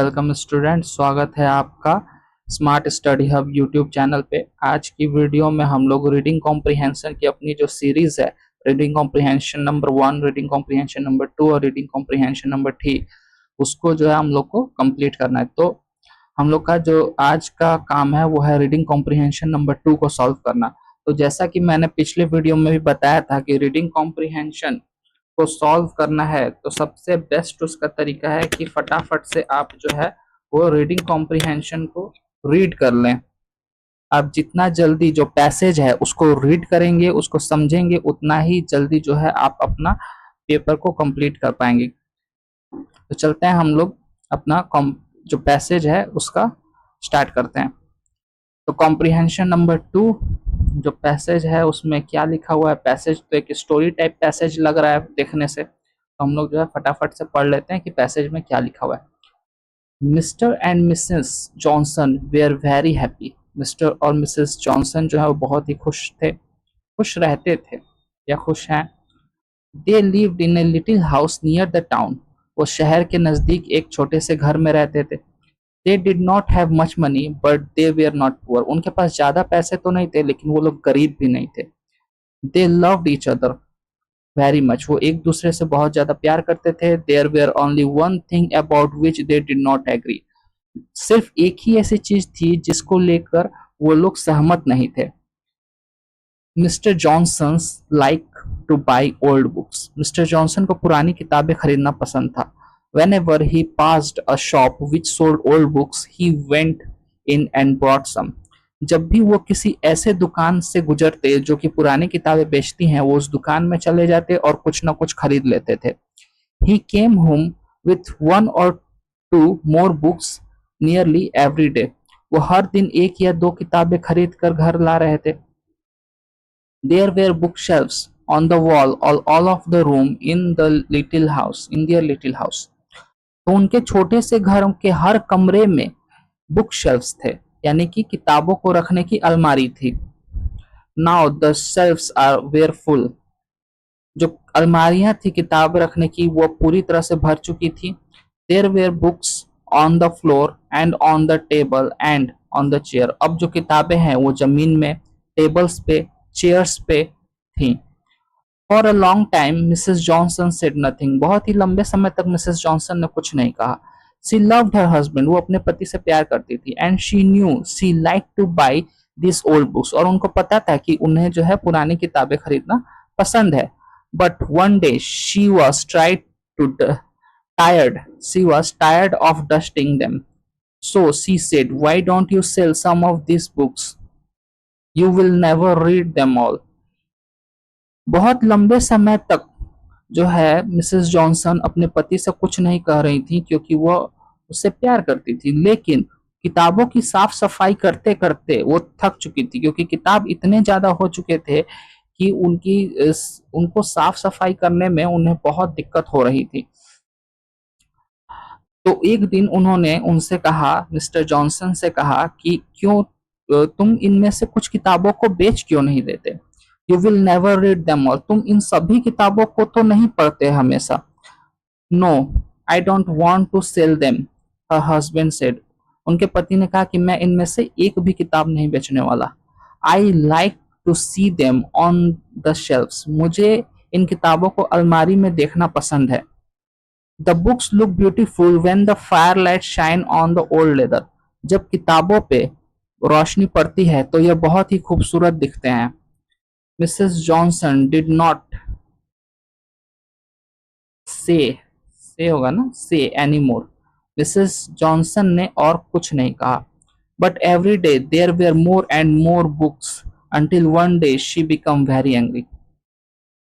Welcome student, स्वागत है आपका smart study hub YouTube channel पे। आज की वीडियो में हम लोग रीडिंग कॉम्प्रिहेंशन की अपनी जो सीरीज है, reading comprehension number 1, reading comprehension number 2 और रीडिंग कॉम्प्रिहेंशन नंबर 3, उसको जो है हम लोग को कंप्लीट करना है। तो हम लोग का जो आज का काम है वो है रीडिंग कॉम्प्रिहेंशन नंबर 2 को सॉल्व करना। तो जैसा कि मैंने पिछले वीडियो में भी बताया था कि रीडिंग कॉम्प्रिहेंशन को सॉल्व करना है तो सबसे बेस्ट उसका तरीका है कि फटाफट से आप जो है वो रीडिंग कॉम्प्रिहेंशन को रीड कर लें। आप जितना जल्दी जो पैसेज है उसको रीड करेंगे, उसको समझेंगे, उतना ही जल्दी जो है आप अपना पेपर को कंप्लीट कर पाएंगे। तो चलते हैं हम लोग अपना जो पैसेज है उसका स्टार्ट करते हैं। तो कॉम्प्रिहेंशन नंबर 2 जो पैसेज है उसमें क्या लिखा हुआ है। पैसेज तो एक स्टोरी टाइप पैसेज लग रहा है देखने से, तो हम लोग जो है फटाफट से पढ़ लेते हैं कि पैसेज में क्या लिखा हुआ है। Mr and Mrs Johnson were very happy. Mr और मिसेस जॉनसन जो है वो बहुत ही खुश थे, खुश रहते थे या खुश हैं। They lived in a little house near the town. वो शहर के नजदीक एक छोटे से घर में रहते थे। They did not have much money but they were not poor. उनके पास ज्यादा पैसे तो नहीं थे लेकिन वो लोग गरीब भी नहीं थे। They loved each other very much. वो एक दूसरे से बहुत ज्यादा प्यार करते थे। There were only one thing about which they did not agree. सिर्फ एक ही ऐसी चीज थी जिसको लेकर वो लोग सहमत नहीं थे। Mister Johnson like to buy old books. Mister Johnson को पुरानी किताबें खरीदना पसंद था। Whenever he passed a shop which sold old books, he went in and bought some. जब भी वो किसी ऐसे दुकान से गुजरते जो कि पुरानी किताबें बेचती हैं, वो उस दुकान में चले जाते और कुछ ना कुछ खरीद लेते थे। He came home with 1 or 2 more books nearly every day. वो हर दिन एक या दो किताबें खरीद कर घर ला रहे थे। There were bookshelves on the wall all of the room in the little house, in their little house. तो उनके छोटे से घर के हर कमरे में बुक शेल्फ्स थे, यानी कि किताबों को रखने की अलमारी थी। Now the shelves are were full. जो अलमारियां थी किताब रखने की वो पूरी तरह से भर चुकी थी। There were books on the floor and on the table and on the chair. अब जो किताबें हैं वो जमीन में, टेबल्स पे, चेयर्स पे थी। For a long time Mrs Johnson said nothing. बहुत ही लंबे समय तक मिसेस जॉनसन ने कुछ नहीं कहा। She loved her husband. वो अपने पति से प्यार करती थी। And she knew she like to by this old books. और उनको पता था कि उन्हें जो है पुरानी किताबें खरीदना पसंद है। But one day she was tired of dusting them. So she said, why don't you sell some of these books? You will never read them all. बहुत लंबे समय तक जो है मिसेस जॉनसन अपने पति से कुछ नहीं कह रही थी क्योंकि वो उससे प्यार करती थी, लेकिन किताबों की साफ सफाई करते करते वो थक चुकी थी क्योंकि किताब इतने ज्यादा हो चुके थे कि उनको साफ सफाई करने में उन्हें बहुत दिक्कत हो रही थी। तो एक दिन उन्होंने उनसे कहा, मिस्टर जॉनसन से कहा कि क्यों तुम इनमें से कुछ किताबों को बेच क्यों नहीं देते। You will never read them all. तुम इन सभी किताबों को तो नहीं पढ़ते हमेशा। No I don't want to sell them, her husband said. उनके पति ने कहा कि मैं इनमें से एक भी किताब नहीं बेचने वाला। I like to see them on the shelves. मुझे इन किताबों को अलमारी में देखना पसंद है। The books look beautiful when the fire light shine on the old leather. जब किताबों पे रोशनी पड़ती है तो यह बहुत ही खूबसूरत दिखते हैं। मिसेस जॉनसन डिड नॉट से होगा ना, से एनी मोर। मिसेस जॉनसन ने और कुछ नहीं कहा। But every day there were more and more books until one day she become very angry.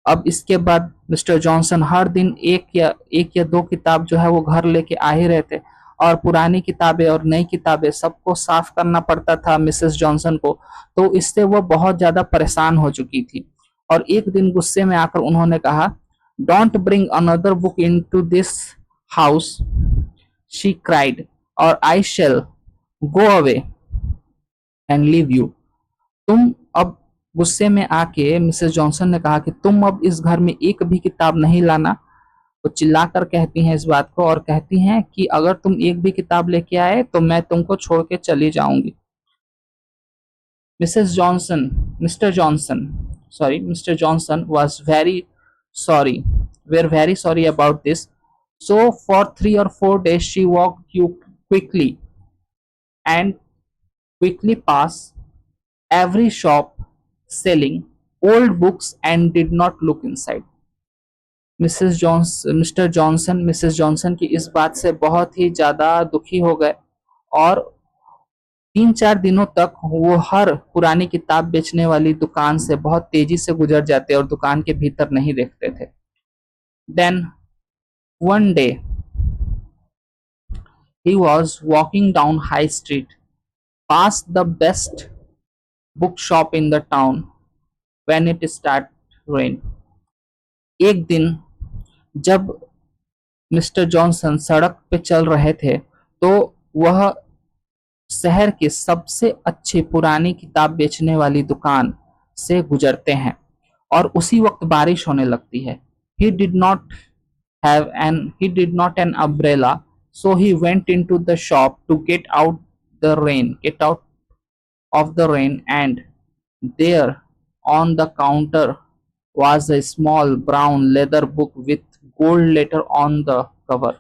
अब इसके बाद मिस्टर जॉनसन हर दिन एक या दो किताब जो है वो घर लेके आ ही रहे थे और पुरानी किताबें और नई किताबें सबको साफ करना पड़ता था मिसेस जॉनसन को। तो इससे वो बहुत ज्यादा परेशान हो चुकी थी और एक दिन गुस्से में आकर उन्होंने कहा, don't bring another book into this house she cried, और I shall go away and leave you. तुम अब गुस्से में आके मिसेस जॉनसन ने कहा कि तुम अब इस घर में एक भी किताब नहीं लाना, वो चिल्लाकर कहती हैं इस बात को और कहती हैं कि अगर तुम एक भी किताब लेके आए तो मैं तुमको छोड़ के चली जाऊंगी। Mrs Johnson mister Johnson mister Johnson was sorry were very sorry about this. So for 3 or 4 days she walked you quickly and quickly past every shop selling old books and did not look inside. Mister Johnson Mrs Johnson की इस बात से बहुत ही ज्यादा दुखी हो गए और 3-4 दिनों तक वो हर पुरानी किताब बेचने वाली दुकान से बहुत तेजी से गुजर जाते और दुकान के भीतर नहीं देखते थे। Then one day he was walking down High Street past the best bookshop in the town when it started rain. एक दिन जब मिस्टर जॉनसन सड़क पे चल रहे थे तो वह शहर की सबसे अच्छी पुरानी किताब बेचने वाली दुकान से गुजरते हैं और उसी वक्त बारिश होने लगती है। He did not an umbrella, so he went into the shop to get out of the rain, and there on the counter was a small brown leather book with gold letter on the cover.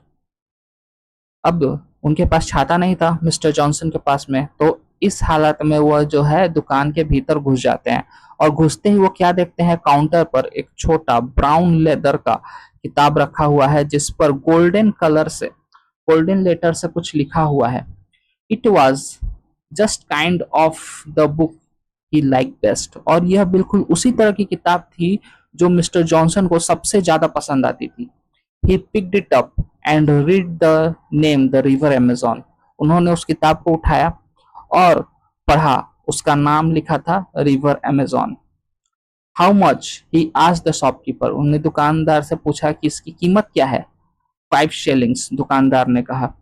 अब उनके पास छाता नहीं था mister Johnson के पास में, तो इस हालत में वह जो है दुकान के भीतर घुस जाते हैं और घुसते ही वो क्या देखते हैं, काउंटर पर एक छोटा ब्राउन लेदर का किताब रखा हुआ है जिस पर गोल्डन लेटर से कुछ लिखा हुआ है। It was just kind of the book he like best, और यह बिल्कुल उसी तरह की किताब थी जो मिस्टर जॉनसन को सबसे ज्यादा पसंद आती थी। He picked it up and read the name The River Amazon. उन्होंने उस किताब को उठाया और पढ़ा, उसका नाम लिखा था river Amazon. How much? He asked the shopkeeper. उन्होंने दुकानदार से पूछा कि इसकी कीमत क्या है। 5 shillings, दुकानदार ने कहा।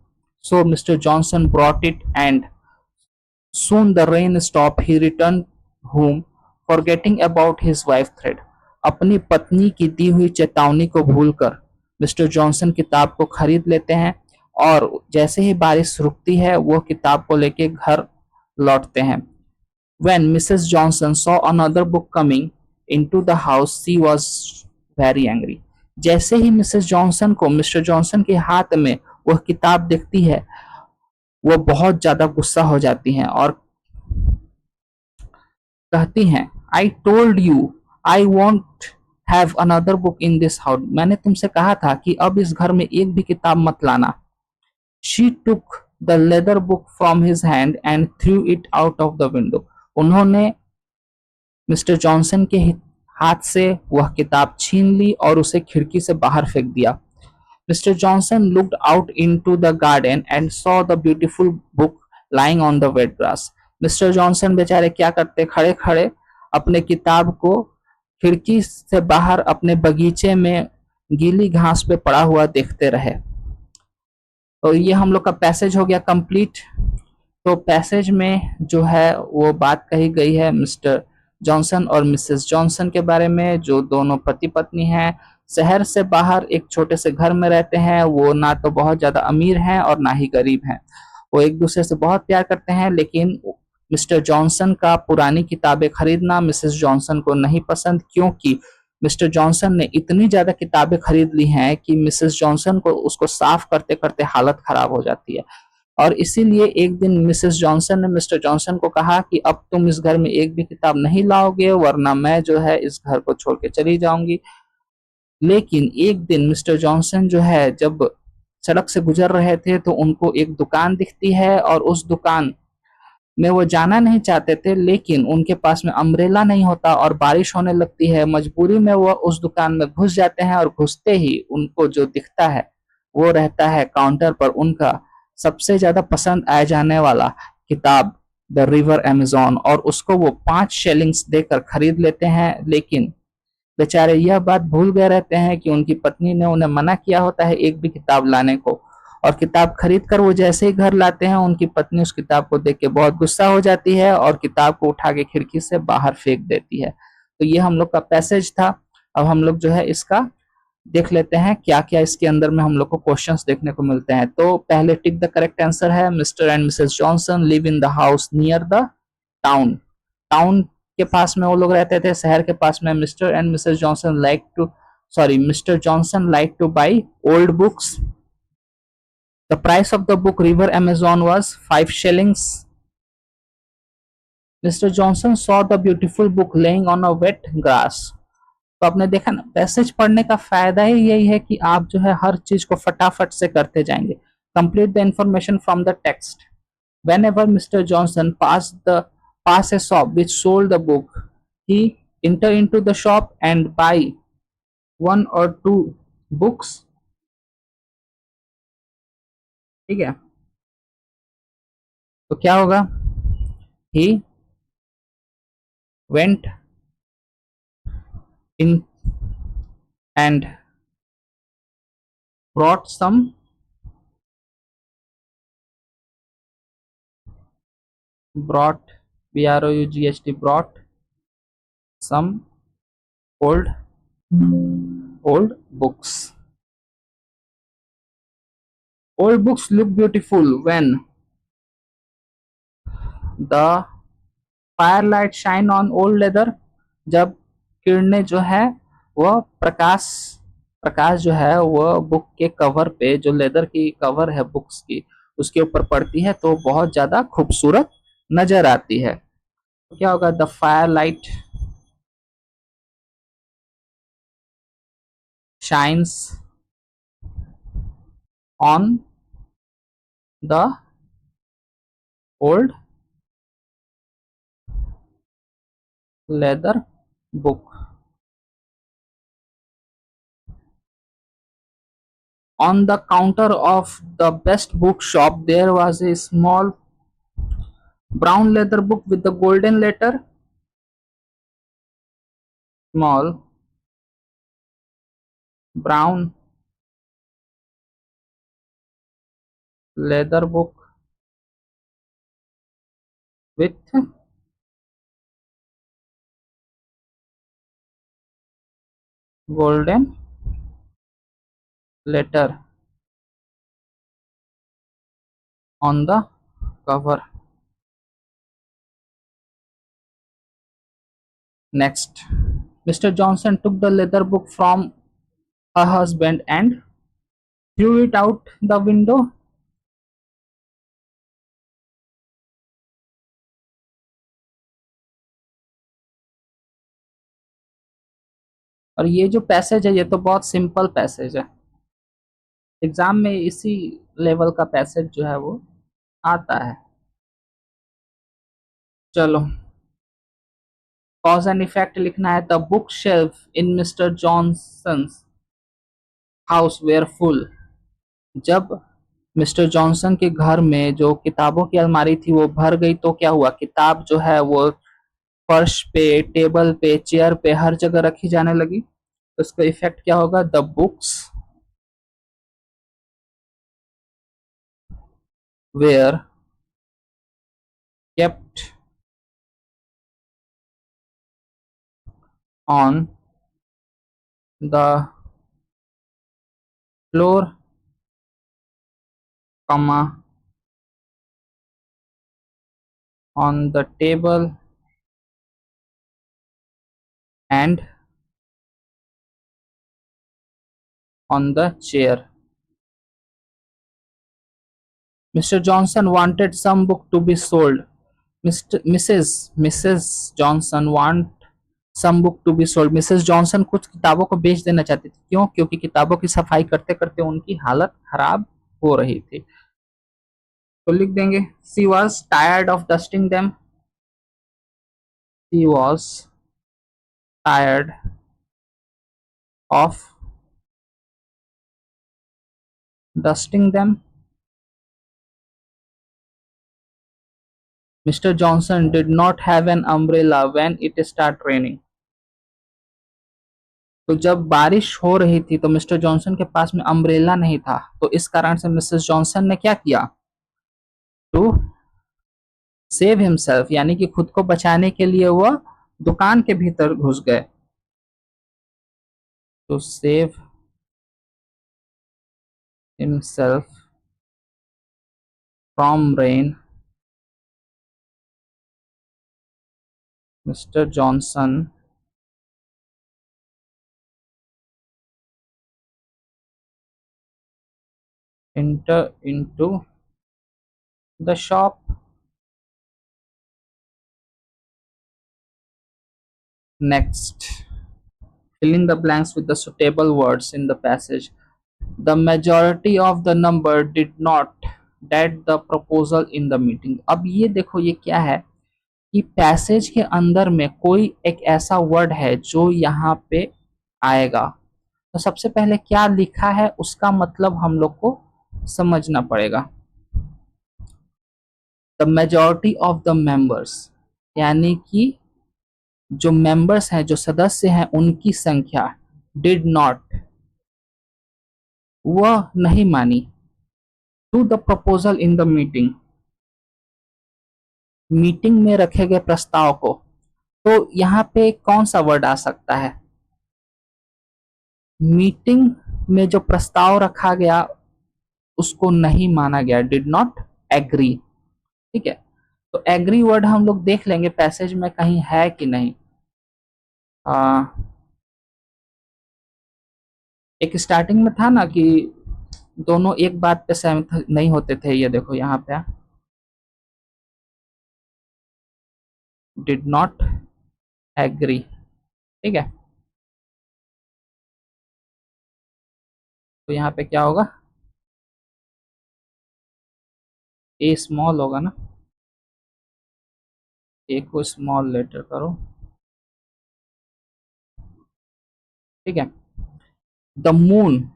So Mr. Johnson brought it and soon the rain stopped. He returned home, forgetting about his wife thread. अपनी पत्नी की दी हुई चेतावनी को भूलकर मिस्टर जॉनसन किताब को खरीद लेते हैं और जैसे ही बारिश रुकती है वो किताब को लेके घर लौटते हैं। When Mrs. Johnson saw another book coming into the house, she was very angry. जैसे ही मिसेस जॉनसन को मिस्टर जॉनसन के हाथ में वह किताब दिखती है वो बहुत ज्यादा गुस्सा हो जाती हैं और कहती हैं, I told you I won't have another book in this house. मैंने तुमसे कहा था कि अब इस घर में एक भी किताब मत लाना। She took the leather book from his hand and threw it out of the window. उन्होंने मिस्टर जॉनसन के हाथ से वह किताब छीन ली और उसे खिड़की से बाहर फेंक दिया। Mr. Johnson looked out into the garden and saw the beautiful book lying on the wet grass. Mister Johnson बेचारे क्या करते, खड़े खड़े अपने किताब को खिड़की से बाहर अपने बगीचे में गीली घास पे पड़ा हुआ देखते रहे। तो ये हम लोग का पैसेज हो गया कंप्लीट। तो पैसेज में जो है वो बात कही गई है मिस्टर जॉनसन और मिसेस जॉनसन के बारे में, जो दोनों पति पत्नी हैं, शहर से बाहर एक छोटे से घर में रहते हैं। वो ना तो बहुत ज्यादा अमीर हैं और ना ही गरीब हैं। वो एक दूसरे से बहुत प्यार करते हैं, लेकिन मिस्टर जॉनसन का पुरानी किताबें खरीदना मिसेस जॉनसन को नहीं पसंद, क्योंकि मिस्टर जॉनसन ने इतनी ज्यादा किताबें खरीद ली हैं कि मिसेस जॉनसन को उसको साफ करते करते हालत खराब हो जाती है। और इसीलिए एक दिन मिसेस जॉनसन ने मिस्टर जॉनसन को कहा कि अब तुम इस घर में एक भी किताब नहीं लाओगे वरना मैं जो है इस घर को छोड़ के चली जाऊंगी। लेकिन एक दिन मिस्टर जॉनसन जो है जब सड़क से गुजर रहे थे तो उनको एक दुकान दिखती है और उस दुकान में वो जाना नहीं चाहते थे, लेकिन उनके पास में अम्ब्रेला नहीं होता और बारिश होने लगती है। मजबूरी में वो उस दुकान में घुस जाते हैं और घुसते ही उनको जो दिखता है वो रहता है काउंटर पर उनका सबसे ज्यादा पसंद आया जाने वाला किताब द रिवर अमेजोन, और उसको वो 5 शिलिंग्स देकर खरीद लेते हैं। लेकिन बेचारे यह बात भूल गए रहते हैं कि उनकी पत्नी ने उन्हें मना किया होता है एक भी किताब लाने को, और किताब खरीद कर वो जैसे ही घर लाते हैं उनकी पत्नी उस किताब को देख के बहुत गुस्सा हो जाती है और किताब को उठा के खिड़की से बाहर फेंक देती है। तो ये हम लोग का पैसेज था। अब हम लोग जो है इसका देख लेते हैं क्या क्या इसके अंदर में हम लोग को क्वेश्चंस देखने को मिलते हैं। तो पहले टिक द करेक्ट आंसर है Mr and Mrs Johnson live in the house near the town. Town के पास में वो लोग रहते थे, शहर के पास में। Mr and Mrs Johnson like to sorry Mr Johnson like to buy old books. The price of the book river Amazon was 5 shillings। Mr Johnson saw the beautiful book laying on a wet grass. तो आपने देखा ना, passage पढ़ने का फायदा ही यही है कि आप जो है हर चीज को फटाफट से करते जाएंगे। Complete the information from the text. Whenever Mr. Johnson pass a shop which sold the book, he enter into the shop and buy 1 or 2 books। ठीक है, तो क्या होगा? He went in and brought some brought brought some old books. Old books look beautiful when the firelight shine on old leather। जब किरणें जो है वह प्रकाश प्रकाश जो है वह बुक के कवर पे, जो लेदर की कवर है बुक्स की, उसके ऊपर पड़ती है तो बहुत ज्यादा खूबसूरत नजर आती है। तो क्या होगा? The fire light shines on the old leather book. On the counter of the best book shop there was a small brown leather book with the golden letter। Small brown leather book with golden letter on the cover। Next, Mr. Johnson took the leather book from her husband and threw it out the window। और ये जो passage है ये तो बहुत simple passage है, exam में इसी लेवल का पैसेज जो है वो आता है। चलो, कॉज एंड इफेक्ट लिखना है। The book shelf in Mr Johnson house were full. जब मिस्टर जॉनसन के घर में जो किताबों की अलमारी थी वो भर गई तो क्या हुआ? किताब जो है वो फर्श पे, टेबल पे, चेयर पे, हर जगह रखी जाने लगी। तो इसका इफेक्ट क्या होगा? The books were kept on the floor, comma on the table and on the chair। Mr. Johnson wanted some book to be sold। Mrs. Johnson want some book to be sold। Mrs Johnson कुछ किताबों को बेच देना चाहती थी। क्यों? क्योंकि किताबों की सफाई करते करते उनकी हालत खराब हो रही थी। तो लिख देंगे she was tired of dusting them. She was tired of dusting them. Mr. Johnson did not have an umbrella when it started raining। तो जब बारिश हो रही थी तो मिस्टर जॉनसन के पास में अम्ब्रेला नहीं था, तो इस कारण से मिसेस जॉनसन ने क्या किया? टू सेव हिमसेल्फ, यानी कि खुद को बचाने के लिए वह दुकान के भीतर घुस गए। To save himself from rain. Mr. Johnson enter into the shop. Next, fill in the blanks with the suitable words in the passage. The majority of the number did not that the proposal in the meeting. अब ये देखो ये क्या है कि passage के अंदर में कोई एक ऐसा वर्ड है जो यहाँ पे आएगा, तो सबसे पहले क्या लिखा है उसका मतलब हम लोग को समझना पड़ेगा। The majority of the members, यानी कि जो मेंबर्स हैं, जो सदस्य हैं, उनकी संख्या डिड नॉट, वह नहीं मानी, to the proposal in the meeting, meeting में रखे गए प्रस्ताव को। तो यहाँ पे कौन सा वर्ड आ सकता है? मीटिंग में जो प्रस्ताव रखा गया उसको नहीं माना गया, डिड नॉट एग्री। ठीक है, तो एग्री वर्ड हम लोग देख लेंगे पैसेज में कहीं है कि नहीं। एक स्टार्टिंग में था ना कि दोनों एक बात पे सहमत नहीं होते थे, ये देखो यहाँ पे डिड नॉट एग्री। ठीक है, तो यहाँ पे क्या होगा? ए स्मॉल होगा ना, ए को स्मॉल लेटर करो। ठीक है, द मून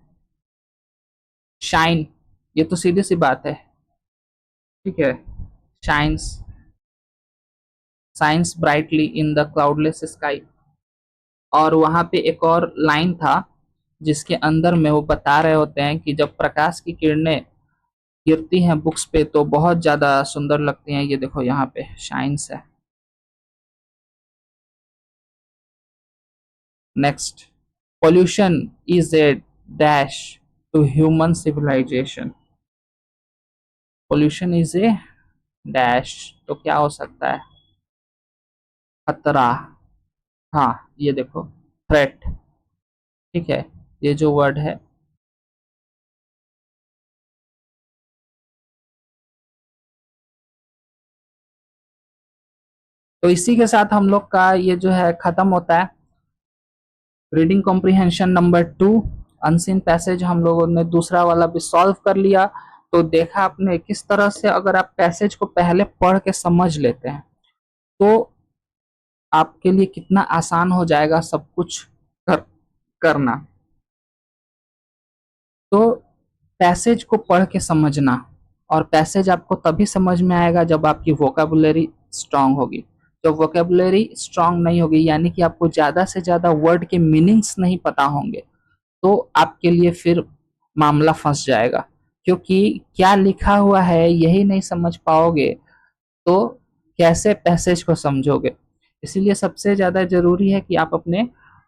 शाइन, ये तो सीधी सी बात है। ठीक है, shines shines brightly in the cloudless sky. और वहां पे एक और लाइन था जिसके अंदर में वो बता रहे होते हैं कि जब प्रकाश की किरणें गिरती हैं बुक्स पे तो बहुत ज्यादा सुंदर लगती हैं। ये देखो यहाँ पे शाइन्स है। Next, pollution is a dash to human civilization. Pollution is a dash, तो क्या हो सकता है? खतरा। हाँ, ये देखो थ्रेट। ठीक है, ये जो वर्ड है तो इसी के साथ हम लोग का ये जो है खत्म होता है reading comprehension number 2। Unseen passage हम लोगों ने दूसरा वाला भी सॉल्व कर लिया। तो देखा आपने किस तरह से अगर आप पैसेज को पहले पढ़ के समझ लेते हैं तो आपके लिए कितना आसान हो जाएगा सब कुछ करना। तो पैसेज को पढ़ के समझना, और पैसेज आपको तभी समझ में आएगा जब आपकी वोकेबुलरी स्ट्रांग होगी। जब वोकेबुलरी स्ट्रांग नहीं होगी, यानी कि आपको ज्यादा से ज्यादा वर्ड के मीनिंग्स नहीं पता होंगे, तो आपके लिए फिर मामला फंस जाएगा। क्योंकि क्या लिखा हुआ है यही नहीं समझ पाओगे तो कैसे पैसेज को समझोगे। इसीलिए सबसे ज्यादा जरूरी है कि आप अपने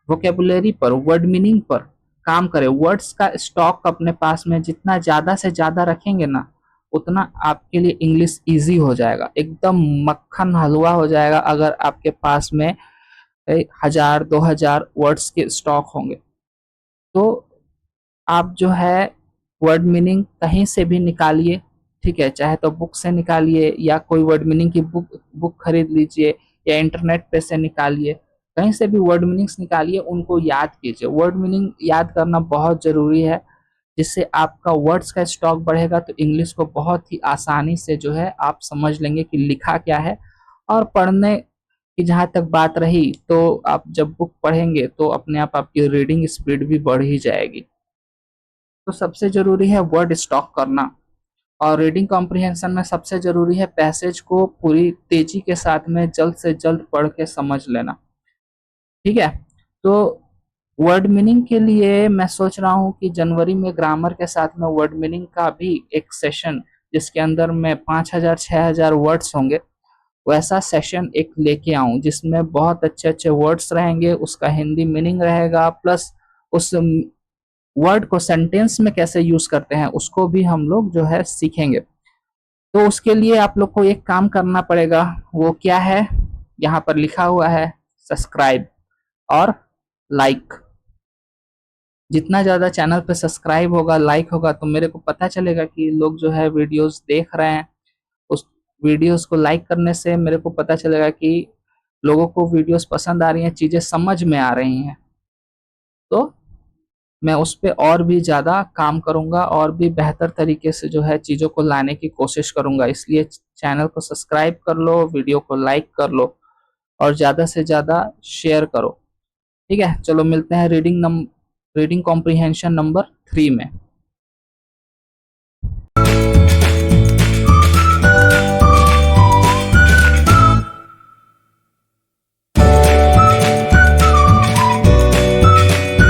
वोकेबुलरी पर, वर्ड मीनिंग पर काम करें। वर्ड्स का स्टॉक अपने पास में जितना ज्यादा से ज्यादा रखेंगे ना, उतना आपके लिए इंग्लिश इजी हो जाएगा, एकदम मक्खन हलवा हो जाएगा अगर आपके पास में 1000-2000 वर्ड्स के स्टॉक होंगे। तो आप जो है वर्ड मीनिंग कहीं से भी निकालिए। ठीक है, चाहे तो बुक से निकालिए या कोई वर्ड मीनिंग की बुक खरीद लीजिए या इंटरनेट पे से निकालिए, कहीं से भी वर्ड मीनिंग्स निकालिए, उनको याद कीजिए। वर्ड मीनिंग याद करना बहुत जरूरी है, जिससे आपका वर्ड्स का स्टॉक बढ़ेगा तो इंग्लिश को बहुत ही आसानी से जो है आप समझ लेंगे कि लिखा क्या है। और पढ़ने की जहाँ तक बात रही, तो आप जब बुक पढ़ेंगे तो अपने आप आपकी रीडिंग स्पीड भी बढ़ ही जाएगी। तो सबसे जरूरी है वर्ड स्टॉक करना, और रीडिंग कॉम्प्रिहेंशन में सबसे जरूरी है पैसेज को पूरी तेजी के साथ में जल्द से जल्द पढ़ के समझ लेना। ठीक है, तो वर्ड मीनिंग के लिए मैं सोच रहा हूँ कि जनवरी में ग्रामर के साथ में वर्ड मीनिंग का भी एक सेशन, जिसके अंदर में 5000-6000 वर्ड्स होंगे, वैसा सेशन एक लेके आऊं जिसमें बहुत अच्छे अच्छे वर्ड्स रहेंगे, उसका हिंदी मीनिंग रहेगा, प्लस उस वर्ड को सेंटेंस में कैसे यूज करते हैं उसको भी हम लोग जो है सीखेंगे। तो उसके लिए आप लोग को एक काम करना पड़ेगा, वो क्या है, यहाँ पर लिखा हुआ है सब्सक्राइब और लाइक। जितना ज़्यादा चैनल पे सब्सक्राइब होगा, लाइक होगा, तो मेरे को पता चलेगा कि लोग जो है वीडियोस देख रहे हैं। उस वीडियोस को लाइक करने से मेरे को पता चलेगा कि लोगों को वीडियोस पसंद आ रही हैं, चीज़ें समझ में आ रही हैं। तो मैं उस पे और भी ज़्यादा काम करूँगा और भी बेहतर तरीके से जो है चीज़ों को लाने की कोशिश करूँगा। इसलिए चैनल को सब्सक्राइब कर लो, वीडियो को लाइक कर लो और ज़्यादा से ज़्यादा शेयर करो। ठीक है, चलो मिलते हैं रीडिंग कॉम्प्रिहेंशन नंबर 3 में।